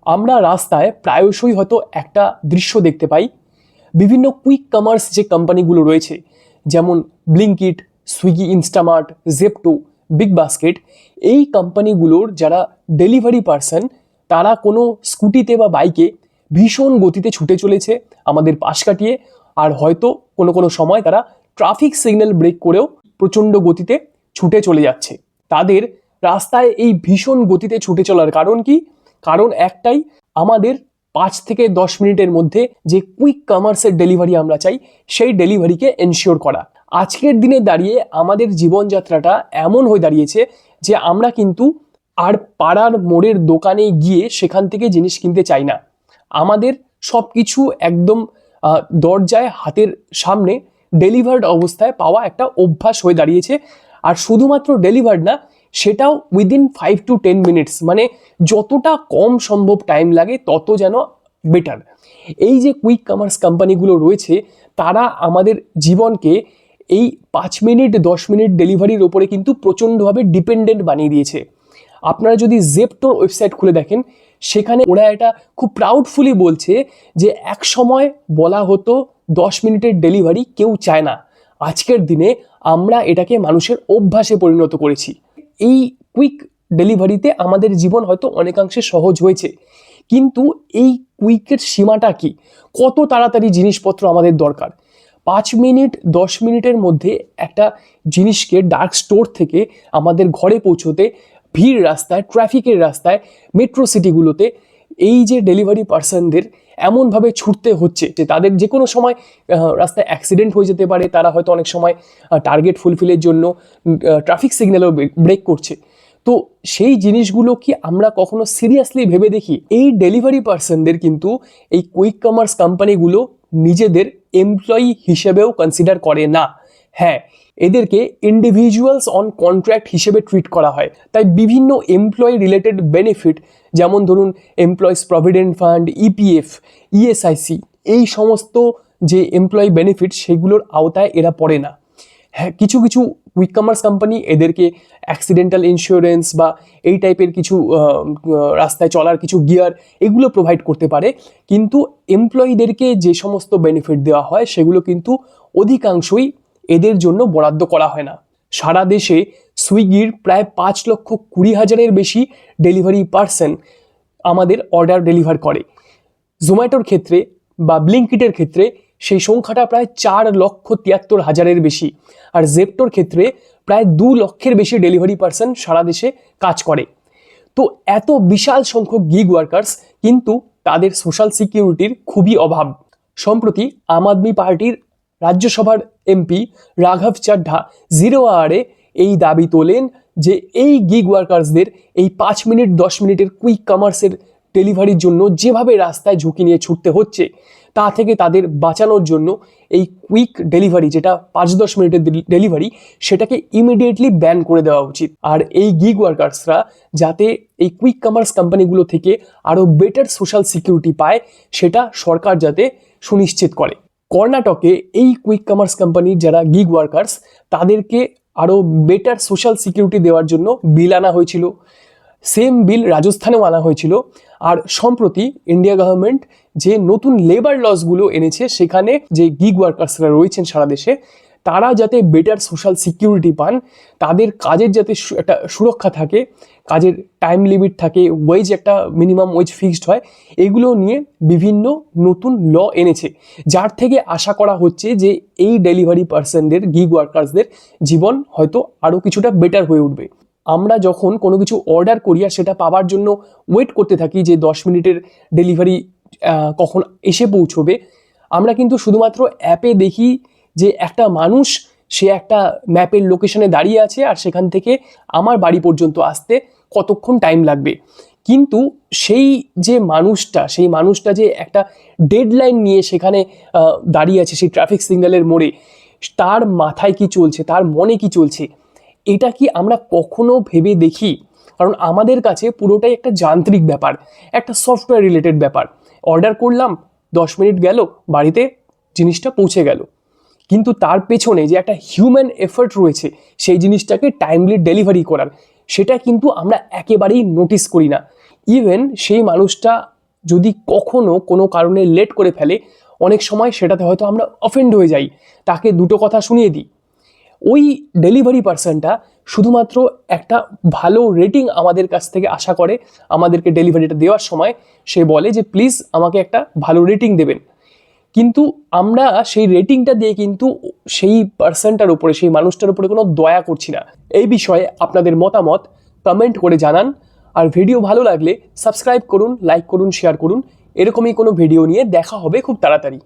আমরা রাস্তায় প্রায়শই হয়তো একটা দৃশ্য দেখতে পাই, বিভিন্ন কুইক কমার্স যে কোম্পানিগুলো রয়েছে যেমন Blinkit, Swiggy, Instamart, Zepto, big basket, এই কোম্পানিগুলোর যারা ডেলিভারি পার্সন তারা কোনো স্কুটিতে বা বাইকে ভীষণ গতিতে ছুটে চলেছে আমাদের পাশ কাটিয়ে, আর হয়তো কোনো কোনো সময় তারা ট্রাফিক সিগন্যাল ব্রেক করেও প্রচণ্ড গতিতে ছুটে চলে যাচ্ছে। তাদের রাস্তায় এই ভীষণ গতিতে ছুটে চলার কারণ কি? কারণ একটাই, আমাদের 5 থেকে 10 মিনিটের মধ্যে যে কুইক কমার্সের ডেলিভারি আমরা চাই সেই ডেলিভারিকে এনশিওর করা। আজকের দিনে দাঁড়িয়ে আমাদের জীবনযাত্রাটা এমন হয়ে দাঁড়িয়েছে যে আমরা কিন্তু আর পাড়ার মোড়ের দোকানে গিয়ে সেখান থেকে জিনিস কিনতে চাই না। আমাদের সব কিছু একদম দরজায় হাতের সামনে ডেলিভার্ড অবস্থায় পাওয়া একটা অভ্যাস হয়ে দাঁড়িয়েছে। আর শুধুমাত্র ডেলিভার্ড না, সেটাও উইদিন 5 to 10 মিনিটস, মানে যতটা কম সম্ভব টাইম লাগে তত যেন বেটার। এই যে কুইক কমার্স কোম্পানিগুলো রয়েছে তারা আমাদের জীবনকে এই 5 মিনিট 10 মিনিট ডেলিভারির ওপরে কিন্তু প্রচণ্ডভাবে ডিপেন্ডেন্ট বানিয়ে দিয়েছে। আপনারা যদি জেপ্টোর ওয়েবসাইট খুলে দেখেন, সেখানে ওরা এটা খুব প্রাউডফুলি বলছে যে এক সময় বলা হতো 10 মিনিটের ডেলিভারি কেউ চায় না, আজকের দিনে আমরা এটাকে মানুষের অভ্যাসে পরিণত করেছি। এই কুইক ডেলিভারিতে আমাদের জীবন হয়তো অনেকাংশে সহজ হয়েছে, কিন্তু এই কুইকের সীমাটা কি? কত তাড়াতাড়ি জিনিসপত্র আমাদের দরকার? 5 মিনিট 10 মিনিটের মধ্যে একটা জিনিসকে ডার্ক স্টোর থেকে আমাদের ঘরে পৌঁছোতে ভিড় রাস্তায়, ট্রাফিকের রাস্তায়, মেট্রো সিটিগুলোতে এই যে ডেলিভারি পার্সনদের এমনভাবে ছুটতে হচ্ছে যে তাদের যে কোনো সময় রাস্তায় অ্যাক্সিডেন্ট হয়ে যেতে পারে। তারা হয়তো অনেক সময় টার্গেট ফুলফিলের জন্য ট্রাফিক সিগন্যালও ব্রেক করছে। তো সেই জিনিসগুলো কি আমরা কখনো সিরিয়াসলি ভেবে দেখি? এই ডেলিভারি পার্সনদের কিন্তু এই কুইক কমার্স কোম্পানিগুলো নিজেদের এমপ্লয়ি হিসেবেও কনসিডার করে না। হ্যাঁ, এদেরকে ইন্ডিভিজুয়ালস অন কন্ট্রাক্ট হিসেবে ট্রিট করা হয়। তাই বিভিন্ন এমপ্লয়ি রিলেটেড বেনিফিট, যেমন ধরুন employees provident fund, EPF, ESIC, এই সমস্ত যে এমপ্লয়ি বেনিফিট সেগুলোর আওতায় এরা পড়ে না। হ্যাঁ, কিছু কিছু কুইক কমার্স কোম্পানি এদেরকে অ্যাক্সিডেন্টাল ইন্স্যুরেন্স বা এই টাইপের কিছু রাস্তায় চলার কিছু গিয়ার এগুলো প্রোভাইড করতে পারে, কিন্তু এমপ্লয়ীদেরকে যে সমস্ত বেনিফিট দেওয়া হয় সেগুলো কিন্তু অধিকাংশই এদের জন্য বরাদ্দ করা হয় না। সারা দেশে সুইগির প্রায় 5,20,000-এর বেশি ডেলিভারি পার্সন আমাদের অর্ডার ডেলিভার করে। জোম্যাটোর ক্ষেত্রে বা ব্লিঙ্কিটের ক্ষেত্রে সেই সংখ্যাটা প্রায় 4,73,000-এর বেশি। আর জেপ্টোর ক্ষেত্রে প্রায় 2 লক্ষের বেশি ডেলিভারি পার্সন সারা দেশে কাজ করে। তো এত বিশাল সংখ্যক গিগ ওয়ার্কার্স, কিন্তু তাদের সোশ্যাল সিকিউরিটির খুবই অভাব। সম্প্রতি আম আদমি পার্টির রাজ্যসভার এমপি রাঘব চাড্ডা জিরো আওয়ারে এই দাবি তোলেন যে এই গিগ ওয়ার্কার্সদের এই 5 মিনিট 10 মিনিটের কুইক কমার্সের ডেলিভারির জন্য যেভাবে রাস্তায় ঝুঁকি নিয়ে ছুটতে হচ্ছে, তা থেকে তাদের বাঁচানোর জন্য এই কুইক ডেলিভারি, যেটা 5-10 মিনিটের ডেলিভারি, সেটাকে ইমিডিয়েটলি ব্যান করে দেওয়া উচিত। আর এই গিগ ওয়ার্কার্সরা যাতে এই কুইক কমার্স কোম্পানিগুলো থেকে আরও বেটার সোশ্যাল সিকিউরিটি পায়, সেটা সরকার যাতে সুনিশ্চিত করে। কর্ণাটকে এই কুইক কমার্স কোম্পানির যারা গিগ ওয়ার্কার্স, তাদেরকে আরও বেটার সোশ্যাল সিকিউরিটি দেওয়ার জন্য বিল আনা হয়েছিল। সেম বিল রাজস্থানেও আনা হয়েছিল। আর সম্প্রতি ইন্ডিয়া গভর্নমেন্ট যে নতুন লেবার লসগুলো এনেছে, সেখানে যে গিগ ওয়ার্কার্সরা রয়েছেন সারা দেশে, তারা যাতে বেটার সোশ্যাল সিকিউরিটি পান, তাদের কাজের যাতে একটা সুরক্ষা থাকে, কাজের টাইম লিমিট থাকে, ওয়েজ একটা মিনিমাম ওয়েজ ফিক্সড হয়, এগুলো নিয়ে বিভিন্ন নতুন ল এনেছে, যার থেকে আশা করা হচ্ছে যে এই ডেলিভারি পার্সনদের, গিগ ওয়ার্কার্সদের জীবন হয়তো আরও কিছুটা বেটার হয়ে উঠবে। আমরা যখন কোনো কিছু অর্ডার করি আর সেটা পাওয়ার জন্য ওয়েট করতে থাকি যে 10 মিনিটের ডেলিভারি কখন এসে পৌঁছবে, আমরা কিন্তু শুধুমাত্র অ্যাপে দেখি যে একটা মানুষ, সে একটা ম্যাপের লোকেশনে দাঁড়িয়ে আছে আর সেখান থেকে আমার বাড়ি পর্যন্ত আসতে কতক্ষণ টাইম লাগবে। কিন্তু সেই যে মানুষটা, সেই মানুষটা যে একটা ডেডলাইন নিয়ে সেখানে দাঁড়িয়ে আছে সেই ট্রাফিক সিগন্যালের মোড়ে, তার মাথায় কি চলছে, তার মনে কি চলছে, এটা কি আমরা কখনো ভেবে দেখি? কারণ আমাদের কাছে পুরোটাই একটা যান্ত্রিক ব্যাপার, একটা সফটওয়্যার রিলেটেড ব্যাপার। অর্ডার করলাম, 10 মিনিট গেল, বাড়িতে জিনিসটা পৌঁছে গেল, কিন্তু তার পেছনে যে একটা হিউম্যান এফর্ট রয়েছে সেই জিনিসটাকে টাইমলি ডেলিভারি করার, সেটা কিন্তু আমরা একেবারেই নোটিস করি না। ইভেন সেই মানুষটা যদি কখনো কোনো কারণে লেট করে ফেলে, অনেক সময় সেটাতে হয়তো আমরা অফেন্ড হয়ে যাই, তাকে দুটো কথা শুনিয়ে দিই। ওই ডেলিভারি পার্সনটা শুধুমাত্র একটা ভালো রেটিং আমাদের কাছ থেকে আশা করে। আমাদেরকে ডেলিভারিটা দেওয়ার সময় সে বলে যে প্লিজ আমাকে একটা ভালো রেটিং দেবেন, কিন্তু আমরা সেই রেটিংটা দিয়ে কিন্তু সেই পার্সনটার উপরে, সেই মানুষটার উপরে কোনো দয়া করছি না। এই বিষয়ে আপনাদের মতামত কমেন্ট করে জানান। আর ভিডিও ভালো লাগলে সাবস্ক্রাইব করুন, লাইক করুন, শেয়ার করুন। এরকমই কোনো ভিডিও নিয়ে দেখা হবে খুব তাড়াতাড়ি।